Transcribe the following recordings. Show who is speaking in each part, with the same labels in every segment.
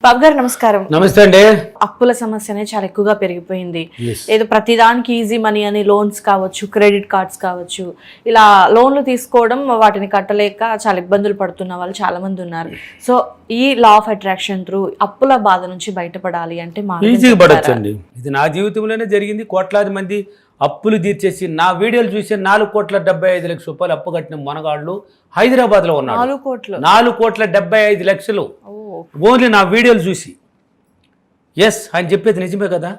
Speaker 1: బాబు గారు నమస్కారం.
Speaker 2: నమస్తే అండి.
Speaker 1: అప్పుల సమస్య అనేది చాలా ఎక్కువగా పెరిగిపోయింది. ఏదో ప్రతిదానికి ఈజీ మనీ అని లోన్స్ కావచ్చు, క్రెడిట్ కార్డ్స్ కావచ్చు, ఇలా లోన్లు తీసుకోవడం వాటిని కట్టలేక చాలా ఇబ్బందులు పడుతున్న వాళ్ళు చాలా మంది ఉన్నారు. సో ఈ లా ఆఫ్ అట్రాక్షన్ త్రూ అప్పుల బాధ నుంచి బయటపడాలి అంటే
Speaker 2: ఈజీగా పడొచ్చండి. ఇది నా జీవితంలోనే జరిగింది. కోట్లాది మంది అప్పులు తీర్చేసి నా వీడియోలు చూసి 4,75,00,000 అప్పు కట్టిన మనగాళ్ళు హైదరాబాద్లో ఉన్నారు. 4,75,00,000 ఓన్లీ నా వీడియోలు చూసి. ఎస్, ఆయన చెప్పేది నిజమే కదా,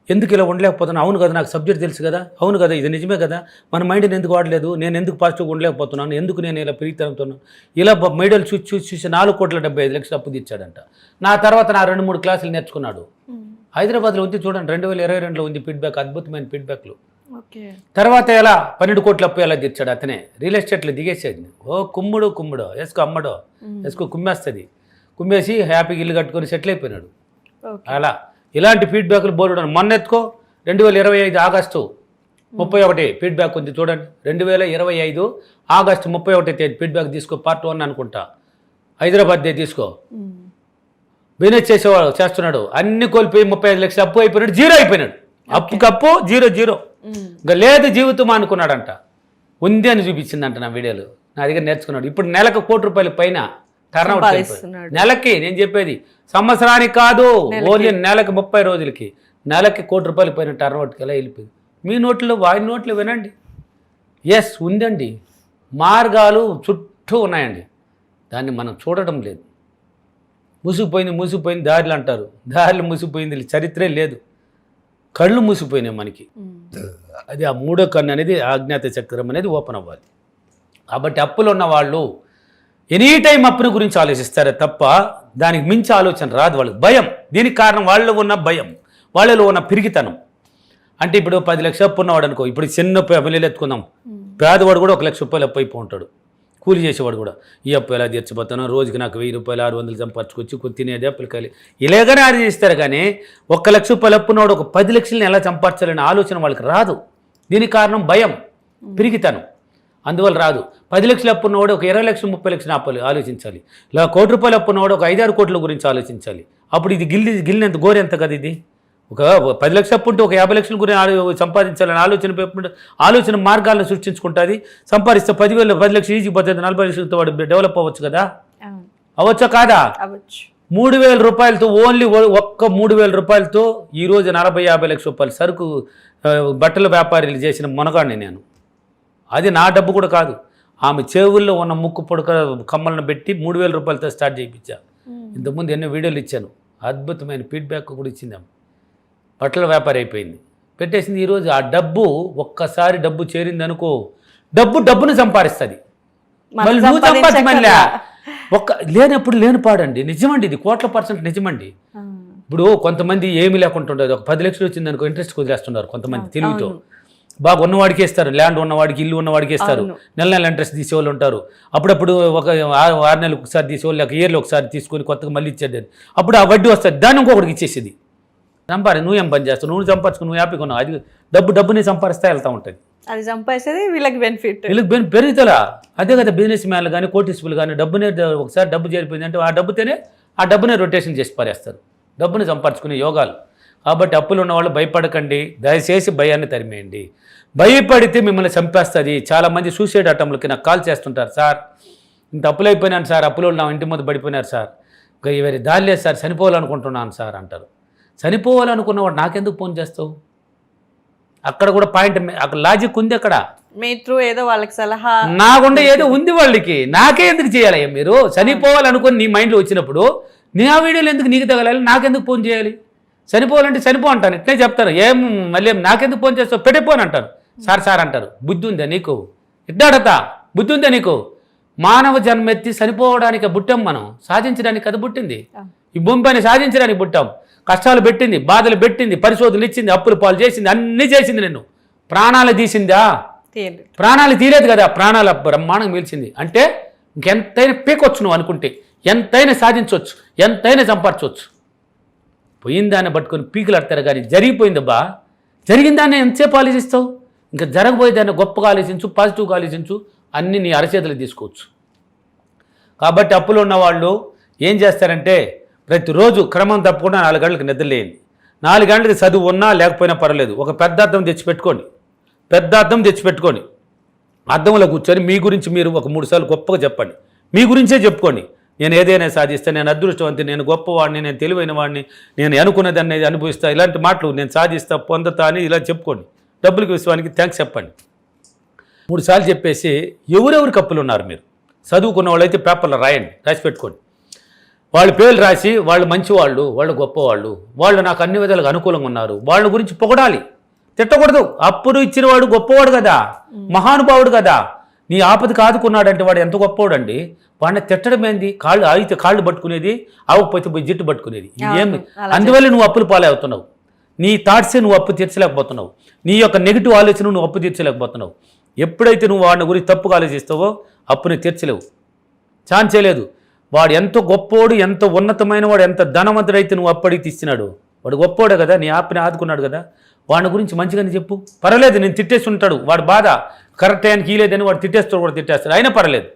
Speaker 2: ఎందుకు ఇలా ఉండలేకపోతున్నా, అవును కదా, నాకు సబ్జెక్ట్ తెలుసు కదా, అవును కదా, ఇది నిజమే కదా, మన మైండ్ని ఎందుకు వాడలేదు, నేను ఎందుకు పాజిటివ్గా ఉండలేకపోతున్నాను, ఎందుకు నేను ఇలా పెరిగితనంతున్నాను, ఇలా మీడియాలు చూసి 4,75,00,000 అప్పు తీర్చాడంట. నా తర్వాత నా 2-3 క్లాసులు నేర్చుకున్నాడు. హైదరాబాద్లో ఉంది చూడండి, 2022లో ఉంది ఫీడ్బ్యాక్, అద్భుతమైన ఫీడ్బ్యాక్లు. తర్వాత ఎలా 12 కోట్ల అప్పు ఎలా తీర్చాడు అతనే, రియల్ ఎస్టేట్లో దిగేసేది. ఓ కుమ్ముడో ఎస్కో అమ్మడో ఎస్కో కుమ్మేస్తుంది, కుమ్మేసి హ్యాపీగా ఇల్లు కట్టుకొని సెటిల్ అయిపోయినాడు. అలా ఇలాంటి ఫీడ్బ్యాక్లు బోర్డు. మొన్న ఎత్తుకో 2025 ఆగస్టు 31 ఫీడ్బ్యాక్ ఉంది చూడండి. 2025 ఆగస్టు 31 తేదీ ఫీడ్బ్యాక్ తీసుకో, పార్ట్ 1 అనుకుంటా, హైదరాబాద్ దే తీసుకో. బిజినెస్ చేస్తున్నాడు, అన్ని కోల్పోయి 35 లక్షలు అప్పు అయిపోయినాడు, జీరో అయిపోయినాడు. అప్పుకప్పు జీరో. ఇంకా లేదు జీవితం అనుకున్నాడంట. ఉంది అని చూపించిందంట నా వీడియోలు, నా దగ్గర నేర్చుకున్నాడు. ఇప్పుడు నెలకు ₹1,00,00,000 పైన టర్న్అవుట్ అయిపోయింది. నెలకి నేను చెప్పేది, సంవత్సరానికి కాదు, ఓన్లీ నెలకి 30 రోజులకి నెలకి ₹1,00,00,000 పైన టర్న్అవుట్కి ఎలా వెళ్ళిపోయింది. మీ నోట్లో వారి నోట్లో వినండి. ఎస్, ఉందండి, మార్గాలు చుట్టూ ఉన్నాయండి, దాన్ని మనం చూడటం లేదు. మూసిపోయింది దారిలు అంటారు, దారిలు మూసిపోయింది, చరిత్రే లేదు, కళ్ళు మూసిపోయినాయి మనకి. అది ఆ 3వ కన్ను అనేది, అజ్ఞాత చక్రం అనేది ఓపెన్ అవ్వాలి. కాబట్టి అప్పులు ఉన్న వాళ్ళు ఎనీ టైం అప్పుని గురించి ఆలోచిస్తారే తప్ప దానికి మించి ఆలోచన రాదు వాళ్ళకి. భయం, దీనికి కారణం వాళ్ళలో ఉన్న భయం, వాళ్ళలో ఉన్న పిరిగితనం. అంటే ఇప్పుడు 10 లక్షలు అప్పు ఉన్నవాడు అనుకో, ఇప్పుడు చిన్న పిల్లలు ఎత్తుకుందాం, పేదవాడు కూడా ₹1,00,000 అప్పు అయిపో ఉంటాడు, కూలి చేసేవాడు కూడా. ఈ అప్పు ఎలా తీర్చిపోతాను, రోజుకి నాకు ₹1,000 600 సంపాదించుకొచ్చి తినేది అప్పులకాయలు ఇలాగనే అది చేస్తారు. కానీ ₹1,00,000 అప్పున్నవాడు ఒక 10 లక్షలని ఎలా సంపాదించాలనే ఆలోచన వాళ్ళకి రాదు. దీనికి కారణం భయం, పిరిగితనం, అందువల్ల రాదు. 10 లక్షలు అప్పున్నవాడు ఒక 20 లక్షలు 30 లక్షలు అప్పులు ఆలోచించాలి. ఇలా ₹1,00,000 అప్పున్నవాడు ఒక 5-6 కోట్ల గురించి ఆలోచించాలి. అప్పుడు ఇది గిల్లినంత గోరెంత కదా. ఇది ఒక 10 లక్షలు అప్పు ఉంటే ఒక 50 లక్షల గురించి సంపాదించాలని ఆలోచన మార్గాలను సృష్టించుకుంటుంది. సంపాదిస్తే 10 లక్షలు ఈజీ పోతుంది, 40 లక్షలతో వాడు డెవలప్ అవ్వచ్చు కదా. అవ్వచ్చా కాదా? ₹3,000 ఓన్లీ ఒక్క ₹3,000 ఈరోజు 40-50 లక్షల సరుకు బట్టల వ్యాపారీలు చేసిన మునగాడిని నేను. అది నా డబ్బు కూడా కాదు, ఆమె చెవుల్లో ఉన్న ముక్కు పొడక కమ్మలను పెట్టి ₹3,000 స్టార్ట్ చేయించా. ఇంతకుముందు ఎన్నో వీడియోలు ఇచ్చాను, అద్భుతమైన ఫీడ్బ్యాక్ కూడా ఇచ్చింది. ఆమె బట్టల వ్యాపారి అయిపోయింది, పెట్టేసింది. ఈరోజు ఆ డబ్బు ఒక్కసారి డబ్బు చేరింది అనుకో, డబ్బును సంపాదిస్తుంది. మళ్ళీ నువ్వు సంపాదించి మళ్ళీ లేనప్పుడు లేని పాడండి. నిజమండి, ఇది %1,00,000 నిజమండి. ఇప్పుడు కొంతమంది ఏమి లేకుండా ఉండదు, ఒక 10 లక్షలు వచ్చింది అనుకో ఇంట్రెస్ట్ కుదిరేస్తున్నారు కొంతమంది తెలివితో. బాగా ఉన్నవాడికి ఇస్తారు, ల్యాండ్ ఉన్నవాడికి, ఇల్లు ఉన్నవాడికి ఇస్తారు, నెల ఇంట్రెస్ట్ తీసేవాళ్ళు ఉంటారు. అప్పుడప్పుడు ఒక 6 నెలలకు ఒకసారి తీసేవాళ్ళు, లేక ఇయర్లో ఒకసారి తీసుకొని కొత్తగా మళ్ళీ ఇచ్చేది. అప్పుడు ఆ వడ్డీ వస్తుంది, దాన్ని ఇంకొకటికి ఇచ్చేసేది. నువ్వేం పని చేస్తావు, నువ్వు సంపాదించుకుని నువ్వు హ్యాపీగా ఉన్నావు. అది డబ్బుని సంపాదిస్తా వెళ్తూ ఉంటుంది,
Speaker 1: అది సంపాదిస్తుంది వీళ్ళకి బెనిఫిట్,
Speaker 2: పెరుగుతలా. అదే కదా బిజినెస్ మ్యాన్లు కానీ కోటీశ్వరులు కానీ ఒకసారి డబ్బు చేరిపోయింది అంటే ఆ డబ్బునే రొటేషన్ చేసి పారేస్తారు, డబ్బుని సంపాదించుకునే యోగాలు. కాబట్టి అప్పులు ఉన్నవాళ్ళు భయపడకండి, దయచేసి భయాన్ని తరిమేయండి. భయపడితే మిమ్మల్ని చంపేస్తుంది. చాలామంది సూసైడ్ అటెంప్ట్లకి నాకు కాల్ చేస్తుంటారు, సార్ ఇంత అప్పులు అయిపోయినాను సార్, అప్పులు నా ఇంటి ముందు పడిపోయినారు సార్, ఇంకా వేరే దారి లేదు సార్, చనిపోవాలనుకుంటున్నాను సార్ అంటారు. చనిపోవాలనుకున్నవాడు నాకెందుకు ఫోన్ చేస్తావు? అక్కడ కూడా పాయింట్, అక్కడ లాజిక్ ఉంది. అక్కడ
Speaker 1: మీ త్రూ ఏదో వాళ్ళకి సలహా
Speaker 2: నాకుండే ఏదో ఉంది వాళ్ళకి, నాకే ఎందుకు చేయాలి? మీరు చనిపోవాలనుకుని నీ మైండ్లో వచ్చినప్పుడు నీ ఆ వీడియోలు ఎందుకు నీకు తగలాలి? నాకెందుకు ఫోన్ చేయాలి? చనిపోవాలంటే చనిపో అంటాను, ఇట్లే చెప్తాను. మళ్ళీ నాకెందుకు ఫోన్ చేస్తావు, పెట్టిపోని అంటాను. సార్ అంటారు, బుద్ధి ఉందా నీకు? ఇట్టాడతా బుద్ధి ఉందా నీకు? మానవ జన్మెత్తి చనిపోవడానికి పుట్టాం, మనం సాధించడానికి కదా పుట్టింది. ఈ భూమి పైన సాధించడానికి పుట్టాం. కష్టాలు పెట్టింది, బాధలు పెట్టింది, పరిశోధనలు ఇచ్చింది, అప్పులు పాలు చేసింది, అన్నీ చేసింది. నిన్ను ప్రాణాలు తీసిందా? ప్రాణాలు తీయలేదు కదా, ప్రాణాల బ్రహ్మాండం పీల్చింది. అంటే ఇంకెంతైనా పీకొచ్చు, నువ్వు అనుకుంటే ఎంతైనా సాధించవచ్చు, ఎంతైనా సంపాదించవచ్చు. పోయిందాన్ని పట్టుకొని పీకులాడతారు. కానీ జరిగిపోయిందబ్బా, జరిగిందాన్ని ఎంతసేపు ఆలోచిస్తావు? ఇంకా జరగబోయేదాన్ని గొప్పగా ఆలోచించు, పాజిటివ్గా ఆలోచించు, అన్నీ నీ అరచేతులు తీసుకోవచ్చు. కాబట్టి అప్పులు ఉన్నవాళ్ళు ఏం చేస్తారంటే ప్రతిరోజు క్రమం తప్పకుండా 4 గంటలకు నిద్రలేయండి. 4 గంటలకు చదువు ఉన్నా లేకపోయినా పర్వాలేదు, ఒక పెద్ద అద్దం తెచ్చిపెట్టుకోండి. అద్దంలో కూర్చొని మీ గురించి మీరు ఒక 3 సార్లు గొప్పగా చెప్పండి. మీ గురించే చెప్పుకోండి. నేను ఏదైనా సాధిస్తాను, నేను అదృష్టవంతి, నేను గొప్పవాడిని, నేను తెలివైన వాడిని, నేను అనుకున్నదాన్ని అనుభవిస్తా, ఇలాంటి మాటలు నేను సాధిస్తా, పొందుతా అని ఇలా చెప్పుకోండి. డబ్బులకి విశ్వానికి థ్యాంక్స్ చెప్పండి. 3 సార్లు చెప్పేసి ఎవరెవరికి అప్పులు ఉన్నారు మీరు చదువుకున్న వాళ్ళైతే పేపర్లో రాసి పెట్టుకోండి. వాళ్ళ పేర్లు రాసి వాళ్ళు మంచివాళ్ళు, వాళ్ళు గొప్పవాళ్ళు, వాళ్ళు నాకు అన్ని విధాలుగా అనుకూలంగా ఉన్నారు, వాళ్ళ గురించి పొగడాలి, తిట్టకూడదు. అప్పుడు ఇచ్చిన వాడు గొప్పవాడు కదా, మహానుభావుడు కదా, నీ ఆపదకి ఆదుకున్నాడంటే వాడు ఎంత గొప్పవాడు అండి. వాడిని తిట్టడం ఏంది? కాళ్ళు పట్టుకునేది, ఆవుకపోతే పోయి జిట్టు పట్టుకునేది, ఏమి? అందువల్ల నువ్వు అప్పులు పాలవుతున్నావు. నీ థాట్సే నువ్వు అప్పు తీర్చలేకపోతున్నావు, నీ యొక్క నెగిటివ్ ఆలోచన నువ్వు అప్పు తీర్చలేకపోతున్నావు. ఎప్పుడైతే నువ్వు వాడిని గురించి తప్పుగా ఆలోచిస్తావో అప్పుని తీర్చలేవు, ఛాన్సే లేదు. వాడు ఎంత గొప్పోడు, ఎంత ఉన్నతమైన వాడు, ఎంత ధనవంతుడైతే నువ్వు అప్పడికి తీస్తున్నాడు, వాడు గొప్పోడే కదా, నీ ఆపని ఆదుకున్నాడు కదా, వాడి గురించి మంచిగానే చెప్పు. పర్వాలేదు, నేను తిట్టేసి ఉంటాడు, వాడు బాధ కరెక్ట్ టైంకి ఇలేదని వాడు తిట్టేస్తాడు, కూడా తిట్టేస్తాడు, అయినా పర్వాలేదు,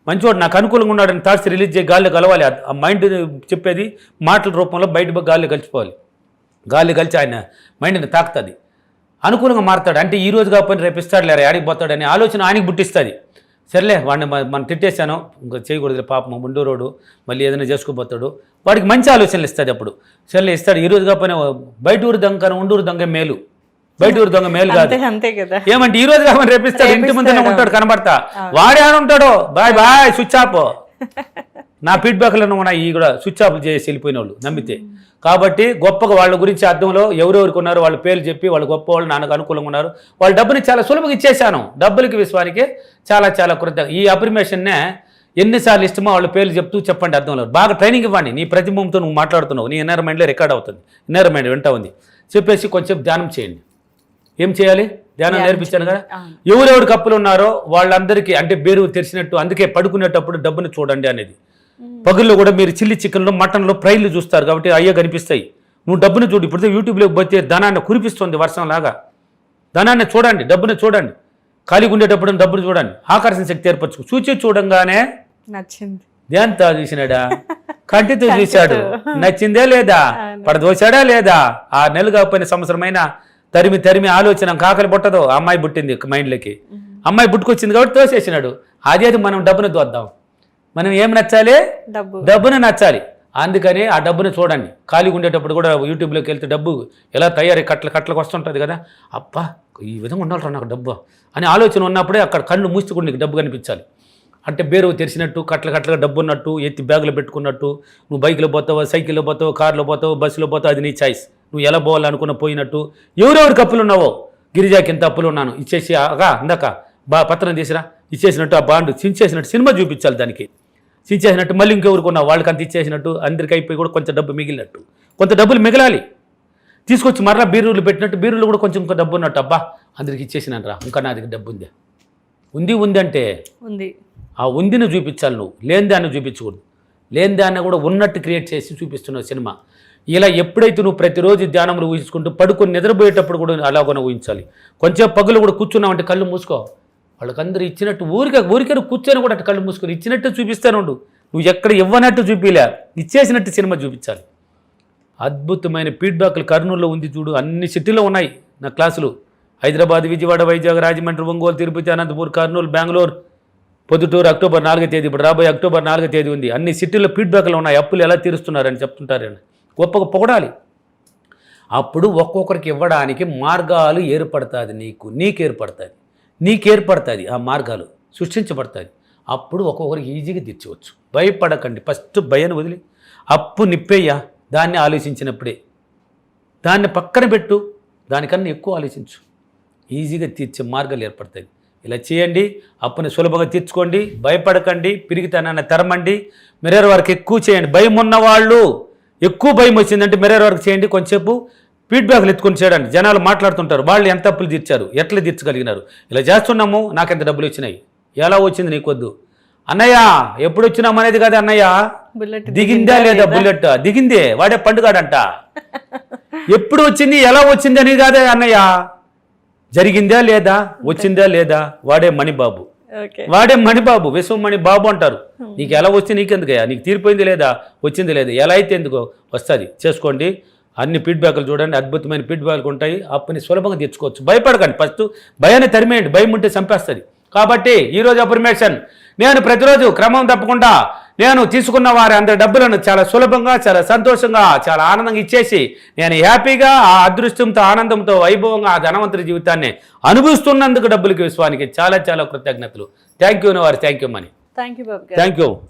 Speaker 2: మంచివాడు నాకు అనుకూలంగా ఉన్నాడని థాట్స్ రిలీజ్ చేసి గాల్లో కలవాలి. ఆ మైండ్ చెప్పేది మాటల రూపంలో బయట గాల్లో కలిసిపోవాలి. గాలి కలిసి ఆయన మైండ్ని తాకుతుంది, అనుకూలంగా మారుతాడు. అంటే ఈ రోజు కాకపోయినా రేపు ఇస్తాడు లేరా, ఆడికి పోతాడని ఆలోచన ఆయనకి పుట్టిస్తుంది. సరేలే, వాడిని మనం తిట్టేశాను, ఇంకా చేయకూడదు పాపం, ముండూరోడు మళ్ళీ ఏదైనా చేసుకోబోతాడు, వాడికి మంచి ఆలోచనలు ఇస్తుంది. అప్పుడు సరేలే ఇస్తాడు. ఈ రోజు కాకపోయినా బయట ఊరు దొంగ కన్నా ఉండూరు దొంగ మేలు, బయట ఊరు దొంగ మేలు కాదు. ఏమంటే ఈ రోజు కాకపోయినా రేపిస్తాడు, ఇంటి ముందర ఉంటాడు కనబడతా, వాడే అని ఉంటాడు, బాయ్ స్విచ్ ఆఫ్. నా ఫీడ్బ్యాక్లో ఉన్నాయి ఈ కూడా స్విచ్ ఆఫ్ చేసి వెళ్ళిపోయిన వాళ్ళు నమ్మితే. కాబట్టి గొప్పగా వాళ్ళ గురించి అర్థంలో ఎవరెవరికి ఉన్నారు వాళ్ళ పేర్లు చెప్పి, వాళ్ళు గొప్ప వాళ్ళు, నాకు అనుకూలంగా ఉన్నారు, వాళ్ళ డబ్బుని చాలా సులభంగా ఇచ్చేసాను. డబ్బులకి విశ్వానికి చాలా చాలా కృతజ్ఞత. ఈ అఫర్మేషన్నే ఎన్నిసార్లు ఇష్టమో వాళ్ళ పేర్లు చెప్తూ చెప్పండి అర్థంలో. బాగా ట్రైనింగ్ ఇవ్వండి. నీ ప్రతిబింబంతో నువ్వు మాట్లాడుతున్నావు, నీ ఇన్నర్ మైండ్లో రికార్డ్ అవుతుంది, ఇన్నర్ మైండ్ వింటా ఉంది. చెప్పేసి కొంచెం ధ్యానం చేయండి. ఏం చేయాలి? ధ్యానం నేర్పించాను కదా. ఎవరెవరికి అప్పులు ఉన్నారో వాళ్ళందరికీ అంటే బేరు తెరిచినట్టు, అందుకే పడుకునేటప్పుడు డబ్బుని చూడండి అనేది. పగుల్లో కూడా మీరు చిల్లి చికెన్లో, మటన్లో ఫ్రైలు చూస్తారు కాబట్టి అయ్యే కనిపిస్తాయి. నువ్వు డబ్బును చూడు. ఇప్పుడు యూట్యూబ్లోకి పోతే ధనాన్ని కురిపిస్తుంది వర్షంలాగా. ధనాన్ని చూడండి, డబ్బుని చూడండి. ఖాళీగా ఉండేటప్పుడు డబ్బును చూడండి, ఆకర్షణ శక్తి ఏర్పరచుకో. చూడగానే
Speaker 1: నచ్చింది,
Speaker 2: దేంతో చూసినాడా, కంటితో చూశాడు, నచ్చిందే లేదా, పడదోశాడా లేదా, 6 నెలలు కాకపోయిన సంవత్సరమైన తరిమి ఆలోచన కాకలి పుట్టదో. అమ్మాయి పుట్టింది మైండ్లోకి, అమ్మాయి పుట్టుకొచ్చింది కాబట్టి తోసేసినాడు. అది మనం డబ్బును దోద్దాం. మనం ఏం నచ్చాలి? డబ్బును నచ్చాలి. అందుకని ఆ డబ్బును చూడండి. ఖాళీగా ఉండేటప్పుడు కూడా యూట్యూబ్లోకి వెళ్తే డబ్బు ఎలా తయారై కట్లకు వస్తుంటుంది కదా, అబ్బా ఈ విధంగా ఉండాలి నాకు డబ్బు అని ఆలోచన ఉన్నప్పుడే అక్కడ కళ్ళు మూసుకుని నీకు డబ్బు కనిపించాలి. అంటే బేరు తెరిచినట్టు, కట్లగా డబ్బు ఉన్నట్టు, ఎత్తి బ్యాగులో పెట్టుకున్నట్టు, నువ్వు బైక్లో పోతావో, సైకిల్లో పోతావో, కార్లో పోతావో, బస్సులో పోతావు, అది నీ చాయిస్. నువ్వు ఎలా పోవాలనుకున్న పోయినట్టు. ఎవరెవరికి అప్పులు ఉన్నావో, గిరిజాకి ఎంత అప్పులు ఉన్నాను ఇచ్చేసి, ఇందాక పత్రం తీసిరా ఇచ్చేసినట్టు, ఆ బాండ్ చించేసినట్టు సినిమా చూపించాలి. దానికి చించేసినట్టు మళ్ళీ ఇంకెవరికి ఉన్నావు వాళ్ళకి అంత ఇచ్చేసినట్టు, అందరికి అయిపోయి కూడా కొంచెం డబ్బు మిగిలినట్టు, కొంత డబ్బులు మిగలాలి. తీసుకొచ్చి మరలా బీరులు పెట్టినట్టు, బీరులు కూడా కొంచెం డబ్బు ఉన్నట్టు, అబ్బా అందరికి ఇచ్చేసినాను రా, ఇంకా నా దగ్గర డబ్బు ఉంది అంటే ఉంది, ఆ ఉందిని చూపించాలి. నువ్వు లేని దాన్ని చూపించకూడదు. లేని దాన్ని కూడా ఉన్నట్టు క్రియేట్ చేసి చూపిస్తున్నావు సినిమా. ఇలా ఎప్పుడైతే నువ్వు ప్రతిరోజు ధ్యానంలో ఊహించుకుంటూ పడుకొని నిద్రపోయేటప్పుడు కూడా అలాగనే ఊహించాలి. కొంచెం పగులు కూడా కూర్చున్నావు అంటే కళ్ళు మూసుకో. వాళ్ళకందరూ ఇచ్చినట్టు ఊరికే కూర్చొని కూడా అటు కళ్ళు మూసుకొని ఇచ్చినట్టు చూపిస్తాను. నువ్వు ఎక్కడ ఇవ్వనట్టు చూపిలే, ఇచ్చేసినట్టు సినిమా చూపించాలి. అద్భుతమైన ఫీడ్బ్యాక్లు కర్నూలులో ఉంది చూడు, అన్ని సిటీలో ఉన్నాయి నా క్లాసులు. హైదరాబాద్, విజయవాడ, వైజాగ్, రాజమండ్రి, ఒంగోలు, తిరుపతి, అనంతపూర్, కర్నూలు, బెంగళూరు, పొద్దుటూరు అక్టోబర్ 4వ తేదీ, ఇప్పుడు రాబోయే అక్టోబర్ 4వ తేదీ ఉంది. అన్ని సిటీల్లో ఫీడ్బ్యాక్లు ఉన్నాయి. అప్పులు ఎలా తీరుస్తున్నారని చెప్తుంటారని గొప్పగా పొగడాలి. అప్పుడు ఒక్కొక్కరికి ఇవ్వడానికి మార్గాలు ఏర్పడుతుంది. నీకు ఏర్పడుతుంది ఆ మార్గాలు సృష్టించబడుతుంది. అప్పుడు ఒక్కొక్కరికి ఈజీగా తీర్చవచ్చు. భయపడకండి. ఫస్ట్ భయాన్ని వదిలి అప్పు నిప్పేయ్యా, దాన్ని ఆలోచించినప్పుడే. దాన్ని పక్కన పెట్టు, దానికన్నా ఎక్కువ ఆలోచించు, ఈజీగా తీర్చే మార్గాలు ఏర్పడతాయి. ఇలా చేయండి, అప్పుని సులభంగా తీర్చుకోండి. భయపడకండి, పిరిగితనాన్ని తరమండి. మిర్రర్ వర్క్ ఎక్కువ చేయండి. భయం ఉన్నవాళ్ళు, ఎక్కువ భయం వచ్చిందంటే మిర్రర్ వర్క్ చేయండి. కొంచెంసేపు ఫీడ్బ్యాక్లు ఎత్తుకొని చేయడానికి. జనాలు మాట్లాడుతుంటారు, వాళ్ళు ఎంత అప్పులు తీర్చారు, ఎట్లా తీర్చగలిగినారు, ఇలా చేస్తున్నాము, నాకెంత డబ్బులు వచ్చినాయి, ఎలా వచ్చింది నీకొద్దు అన్నయ్య, ఎప్పుడు వచ్చినాము అనేది కాదు అన్నయ్య, దిగిందా లేదా బుల్లెట్, దిగిందే వాడే పండుగాడంట. ఎప్పుడు వచ్చింది, ఎలా వచ్చింది అనేది కాదే అన్నయ్య, జరిగిందా లేదా, వచ్చిందా లేదా, వాడే మణిబాబు.
Speaker 1: ఓకే.
Speaker 2: వాడే మణిబాబు, విశ్వమణి బాబు అంటారు. నీకు ఎలా వచ్చి నీకెందుకయ్యా, నీకు తీరిపోయింది లేదా, వచ్చింది లేదా, ఎలా అయితే ఎందుకో వస్తుంది. చేసుకోండి, అన్ని ఫీడ్బ్యాక్లు చూడండి, అద్భుతమైన ఫీడ్బ్యాక్లు ఉంటాయి. అప్పుని సులభంగా తెచ్చుకోవచ్చు. భయపడకండి, ఫస్ట్ భయాన్ని తరిమేయండి, భయం ఉంటే చంపేస్తుంది. కాబట్టి ఈరోజు అఫర్మేషన్, నేను ప్రతిరోజు క్రమం తప్పకుండా నేను తీసుకున్న వారి అందరి డబ్బులను చాలా సులభంగా, చాలా సంతోషంగా, చాలా ఆనందంగా ఇచ్చేసి నేను హ్యాపీగా ఆ అదృష్టంతో, ఆనందంతో, వైభవంగా ఆ ధనవంతుడి జీవితాన్ని అనుభవిస్తున్నందుకు డబ్బులకి, విశ్వానికి చాలా చాలా కృతజ్ఞతలు. థ్యాంక్ యూ వారు, thank you Mani,
Speaker 1: thank you Babu గారు.
Speaker 2: Thank you.